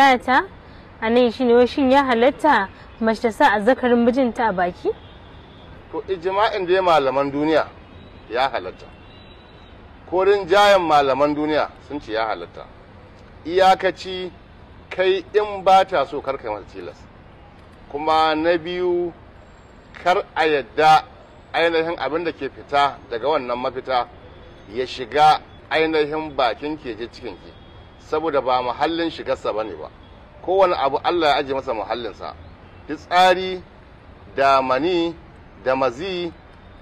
Bayata a nan shine wai shin ya halatta mace ta sa azzakarin mijinta a baki? To ijma'in da malaman duniya ya halatta. Ko rinjayen malaman duniya sun ce ya halatta. Iyakaci kai in ba ta so kar kai mata tilas. Kuma na biyu kar a yadda ainihin abin da ke fita daga wannan mafita ya shiga ainihin bakin keje cikin ki. Saboda ba muhallin shigarsa ba ne ba, kowane abu Allah ya ajiye masa muhallinsa. Fitsari da mani da mazi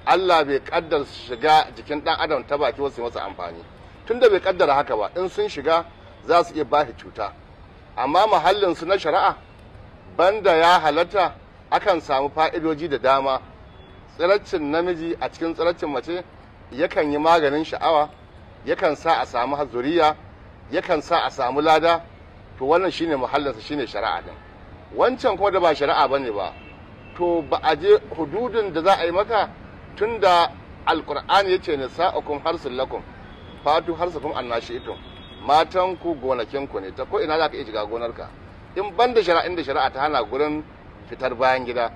Allah bai kaddara su shiga jikin ɗan adam ta baki wasu masa amfani, tunda bai kaddara haka ba in sun shiga za su iya bashi cuta. Amma muhallinsu na shari'a banda ya halatta akan samu fa'idoji da dama. Tsiraccin namiji a cikin tsiraccin mace yakan yi maganin sha'awa, yakan sa a samu zuriya, yakan sa a samu lada. To wannan shine muhallinsa, shine shari'a din. Wancan kuma da ba shari'a bane ba, to ba a je hududin da za a yi maka, tunda alqur'ani yace nisa'ukum harsul lakum fatu harsukum annashi'tum, matan ku gonakin ku ne, ta ko ina za ka iya shiga gonarka in banda shari'in da shari'a ta hana gurin fitar bayan gida.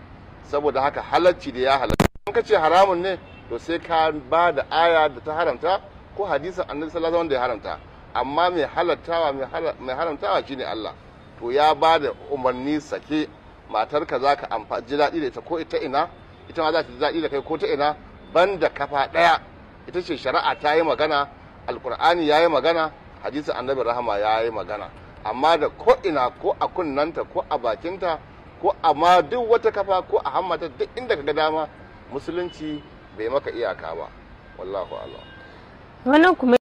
Saboda haka halacci da ya halatta, in ka ce haramun ne to sai ka ba da aya da ta haramta ko hadisin annabi sallallahu alaihi wasallam da ya haramta. Amma mai halattawa mai haramtawa shine Allah. To ya ba da umarni sake, matarka za ka ji daɗi da ita ko ita ina, ita ma za ta ji daɗi da kai ko ta ina, banda kafa ɗaya. Ita ce shari'a ta yi magana, alkur'ani ya yi magana, hadisin annabi rahama ya yi magana. Amma da ko ina, ko a kunnanta ko a bakinta ko a ma duk wata kafa ko a hammata, duk inda ka ga dama, musulunci bai maka iyaka ba. Wallahu a'lam. Wannan kuma